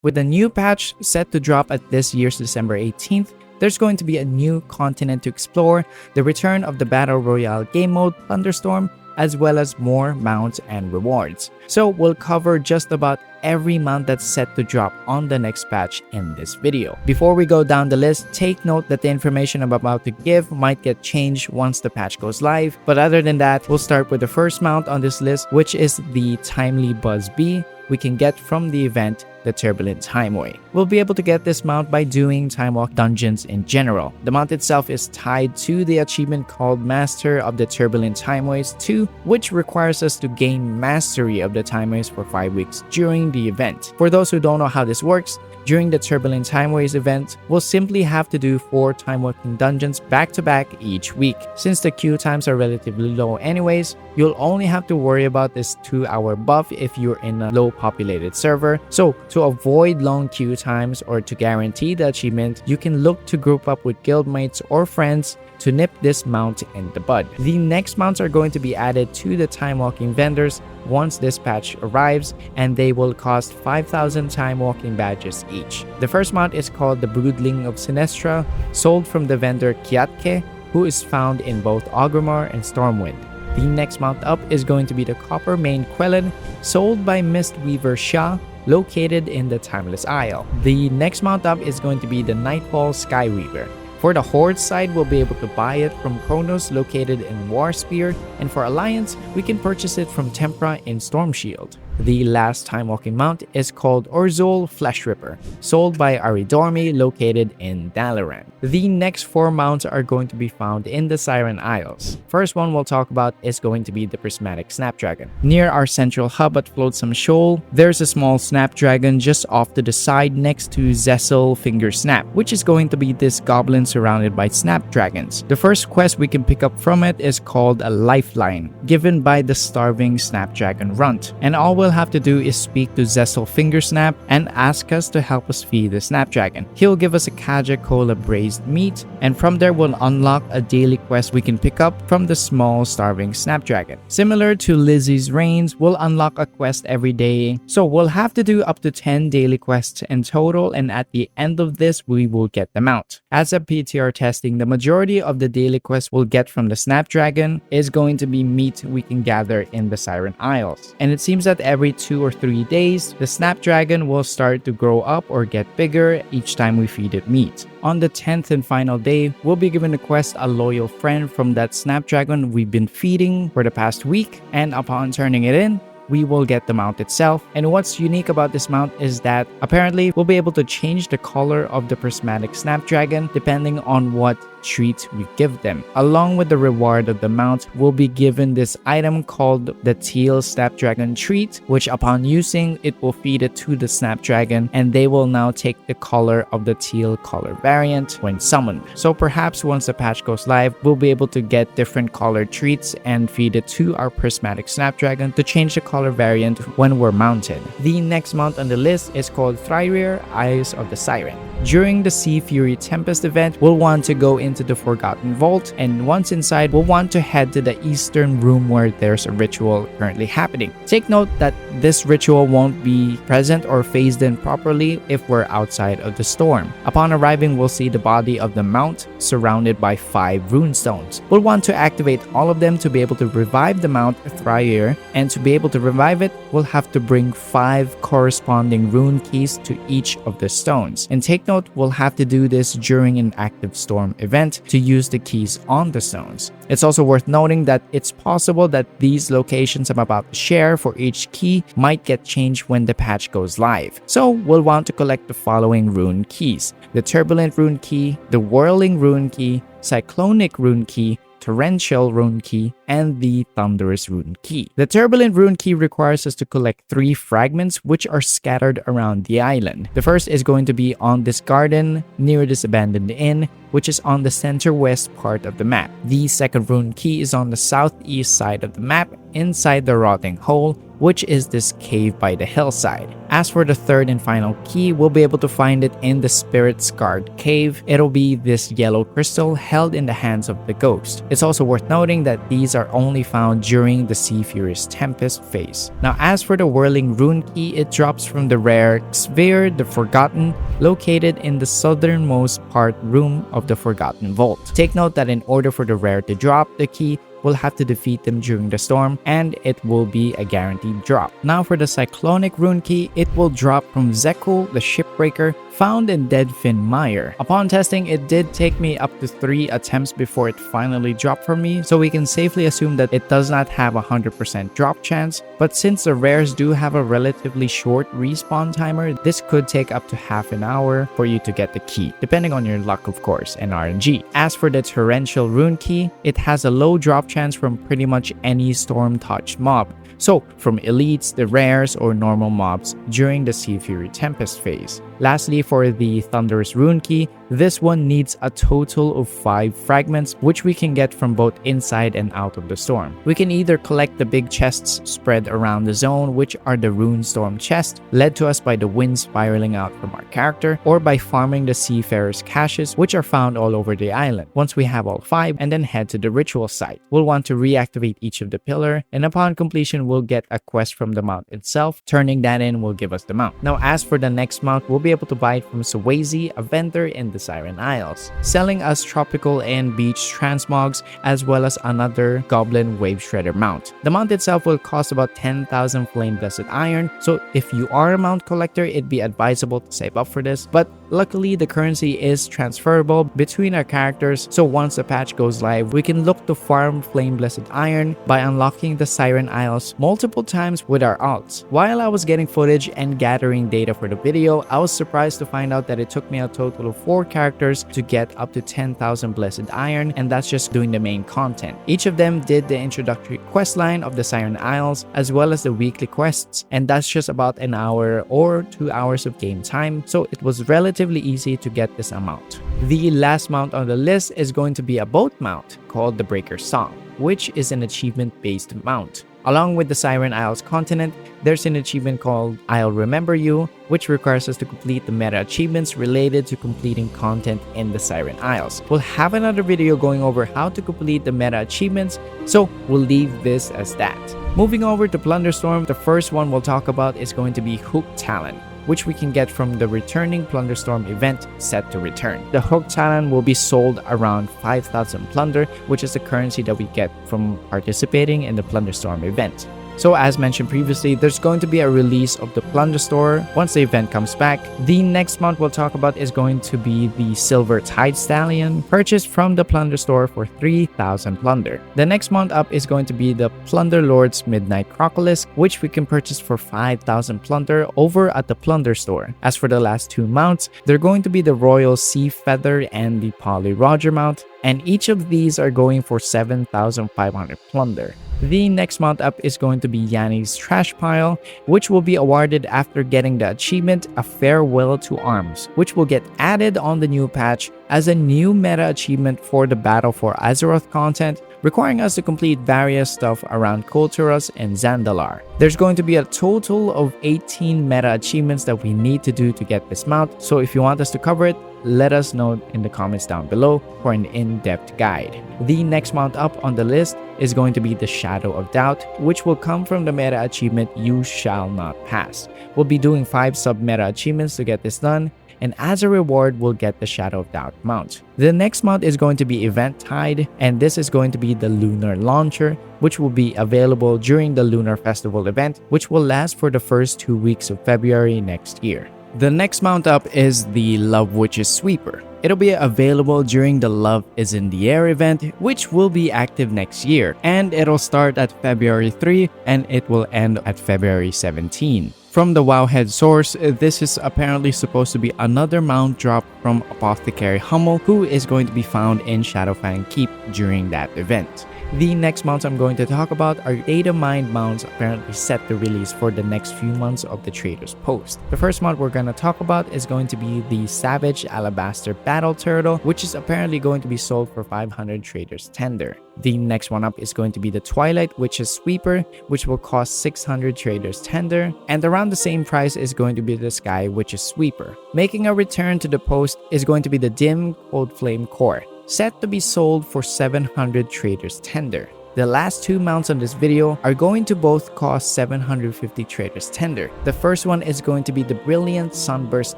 With the new patch set to drop at this year's December 18th, there's going to be a new continent to explore, the return of the Battle Royale game mode PlunderStorm, as well as more mounts and rewards. So we'll cover just about every mount that's set to drop on the next patch in this video. Before we go down the list, take note that the information I'm about to give might get changed once the patch goes live. But other than that, we'll start with the first mount on this list, which is the Timely Buzz B we can get from the event, the Turbulent Timeway. We'll be able to get this mount by doing Timewalk dungeons in general. The mount itself is tied to the achievement called Master of the Turbulent Timeways 2, which requires us to gain mastery of the timeways for 5 weeks during the event. For those who don't know how this works, during the Turbulent Timeways event, we'll simply have to do 4 Timewalking dungeons back to back each week. Since the queue times are relatively low anyways, you'll only have to worry about this 2-hour buff if you're in a low populated server. So to avoid long queue times or to guarantee the achievement, you can look to group up with guildmates or friends to nip this mount in the bud. The next mounts are going to be added to the Timewalking vendors once this patch arrives, and they will cost 5,000 Timewalking badges each. The first mount is called the Broodling of Sinestra, sold from the vendor Kiatke, who is found in both Orgrimmar and Stormwind. The next mount up is going to be the Copper Mane Quelid, sold by Mistweaver Shah, located in the Timeless Isle. The next mount up is going to be the Nightfall Skyweaver. For the Horde side, we'll be able to buy it from Kronos, located in Warspear, and for Alliance, we can purchase it from Tempra in Stormshield. The last Timewalking mount is called Orzul Flesh Ripper, sold by Aridormi, located in Dalaran. The next 4 mounts are going to be found in the Siren Isles. First one we'll talk about is going to be the Prismatic Snapdragon. Near our central hub at Flotsam Shoal, there's a small Snapdragon just off to the side next to Zessel Finger Snap, which is going to be this goblin surrounded by Snapdragons. The first quest we can pick up from it is called a Lifeline, given by the starving Snapdragon Runt, and all we'll have to do is speak to Zessel Fingersnap and ask us to help us feed the Snapdragon. He'll give us a Kaja Cola braised meat, and from there we'll unlock a daily quest we can pick up from the small starving Snapdragon. Similar to Lizi's Reins, we'll unlock a quest every day, so we'll have to do up to 10 daily quests in total, and at the end of this we will get them out. As a PTR testing, the majority of the daily quests we'll get from the Snapdragon is going to be meat we can gather in the Siren Isles, and it seems that every 2 or 3 days, the Snapdragon will start to grow up or get bigger each time we feed it meat. On the 10th and final day, we'll be given a quest, a loyal friend from that Snapdragon we've been feeding for the past week, and upon turning it in, we will get the mount itself. And what's unique about this mount is that apparently we'll be able to change the color of the Prismatic Snapdragon depending on what treat we give them. Along with the reward of the mount, we'll be given this item called the Teal Snapdragon Treat, which upon using, it will feed it to the Snapdragon, and they will now take the color of the teal color variant when summoned. So perhaps once the patch goes live, we'll be able to get different colored treats and feed it to our Prismatic Snapdragon to change the color variant when we're mounted. The next mount on the list is called Thryrir, Eyes of the Siren. During the Sea Fury Tempest event, we'll want to go into the Forgotten Vault, and once inside, we'll want to head to the eastern room where there's a ritual currently happening. Take note that this ritual won't be present or phased in properly if we're outside of the storm. Upon arriving, we'll see the body of the mount surrounded by 5 runestones. We'll want to activate all of them to be able to revive the mount Thryrir, and to be able to revive it, we'll have to bring 5 corresponding rune keys to each of the stones. And take note, we'll have to do this during an active storm event to use the keys on the stones. It's also worth noting that it's possible that these locations I'm about to share for each key might get changed when the patch goes live. So we'll want to collect the following rune keys: the Turbulent Rune Key, the Whirling Rune Key, Cyclonic Rune Key, Torrential Rune Key, and the Thunderous Rune Key. The Turbulent Rune Key requires us to collect 3 fragments which are scattered around the island. The first is going to be on this garden near this abandoned inn, which is on the center west part of the map. The second rune key is on the southeast side of the map inside the Rotting Hole, which is this cave by the hillside. As for the third and final key, we'll be able to find it in the Spirit Scarred Cave. It'll be this yellow crystal held in the hands of the ghost. It's also worth noting that these are only found during the Sea Fury's Tempest phase. Now, as for the Whirling Rune Key, it drops from the rare Sphere the Forgotten, located in the southernmost part room of the Forgotten Vault. Take note that in order for the rare to drop the key, we'll have to defeat them during the storm, and it will be a guaranteed drop. Now for the Cyclonic Rune Key, it will drop from Zekul the Shipbreaker, found in Deadfin Mire. Upon testing, it did take me up to 3 attempts before it finally dropped for me, so we can safely assume that it does not have a 100% drop chance, but since the rares do have a relatively short respawn timer, this could take up to half an hour for you to get the key, depending on your luck of course and RNG. As for the Torrential Rune Key, it has a low drop chance from pretty much any storm-touched mob, so from elites, the rares, or normal mobs during the Sea Fury Tempest phase. Lastly, for the Thunderous Rune Key, this one needs a total of 5 fragments, which we can get from both inside and out of the storm. We can either collect the big chests spread around the zone, which are the Rune Storm chest, led to us by the wind spiraling out from our character, or by farming the Seafarer's caches, which are found all over the island. Once we have all 5, and then head to the ritual site. We'll want to reactivate each of the pillar, and upon completion, we'll get a quest from the mount itself. Turning that in will give us the mount. Now, as for the next mount, we'll be able to buy it from Swayze, a vendor in the Siren Isles, selling us tropical and beach transmogs, as well as another Goblin Wave Shredder mount. The mount itself will cost about 10,000 Flame Blessed Iron, so if you are a mount collector, it'd be advisable to save up for this, but luckily the currency is transferable between our characters, so once the patch goes live, we can look to farm Flame Blessed Iron by unlocking the Siren Isles multiple times with our alts. While I was getting footage and gathering data for the video, I was surprised to find out that it took me a total of 4 characters to get up to 10,000 Blessed Iron, and that's just doing the main content. Each of them did the introductory quest line of the Siren Isles, as well as the weekly quests, and that's just about an hour or 2 hours of game time, so it was relatively easy to get this amount. The last mount on the list is going to be a boat mount called the Breaker's Song, which is an achievement-based mount. Along with the Siren Isles continent, there's an achievement called I'll Remember You, which requires us to complete the meta achievements related to completing content in the Siren Isles. We'll have another video going over how to complete the meta achievements, so we'll leave this as that. Moving over to PlunderStorm, the first one we'll talk about is going to be Hook Talon, which we can get from the returning PlunderStorm event set to return. The Hook Talon will be sold around 5,000 plunder, which is the currency that we get from participating in the PlunderStorm event. So as mentioned previously, there's going to be a release of the Plunder Store once the event comes back. The next mount we'll talk about is going to be the Silver Tide Stallion, purchased from the Plunder Store for 3,000 plunder. The next mount up is going to be the Plunder Lord's Midnight Crocolisk, which we can purchase for 5,000 plunder over at the Plunder Store. As for the last 2 mounts, they're going to be the Royal Sea Feather and the Polly Roger mount, and each of these are going for 7,500 plunder. The next mount up is going to be Jani's Trashpile, which will be awarded after getting the achievement A Farewell to Arms, which will get added on the new patch as a new meta achievement for the Battle for Azeroth content, requiring us to complete various stuff around Kulturas and Zandalar. There's going to be a total of 18 meta achievements that we need to do to get this mount, so if you want us to cover it, let us know in the comments down below for an in-depth guide. The next mount up on the list is going to be the Shadow of Doubt, which will come from the meta achievement You Shall Not Pass. We'll be doing 5 sub-meta achievements to get this done, and as a reward, we'll get the Shadow of Doubt mount. The next mount is going to be Event Tide, and this is going to be the Lunar Launcher, which will be available during the Lunar Festival event, which will last for the first 2 weeks of February next year. The next mount up is the Love Witch's Sweeper. It'll be available during the Love is in the Air event, which will be active next year, and it'll start at February 3 and it will end at February 17. From the Wowhead source, this is apparently supposed to be another mount drop from Apothecary Hummel, who is going to be found in Shadowfang Keep during that event. The next mounts I'm going to talk about are data mined mounts apparently set to release for the next few months of the Trader's Post. The first mount we're going to talk about is going to be the Savage Alabaster Battle Turtle, which is apparently going to be sold for 500 Trader's Tender. The next one up is going to be the Twilight Witch's Sweeper, which will cost 600 Trader's Tender, and around the same price is going to be the Sky Witch's Sweeper. Making a return to the post is going to be the Dim Cold Flame Core, set to be sold for 700 Trader's Tender. The last two mounts on this video are going to both cost 750 Trader's Tender. The first one is going to be the Brilliant Sunburst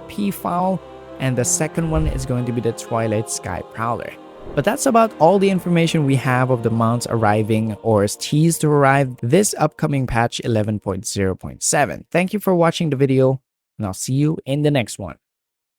Peafowl, and the second one is going to be the Twilight Sky Prowler. But that's about all the information we have of the mounts arriving or is teased to arrive this upcoming patch 11.0.7. Thank you for watching the video, and I'll see you in the next one.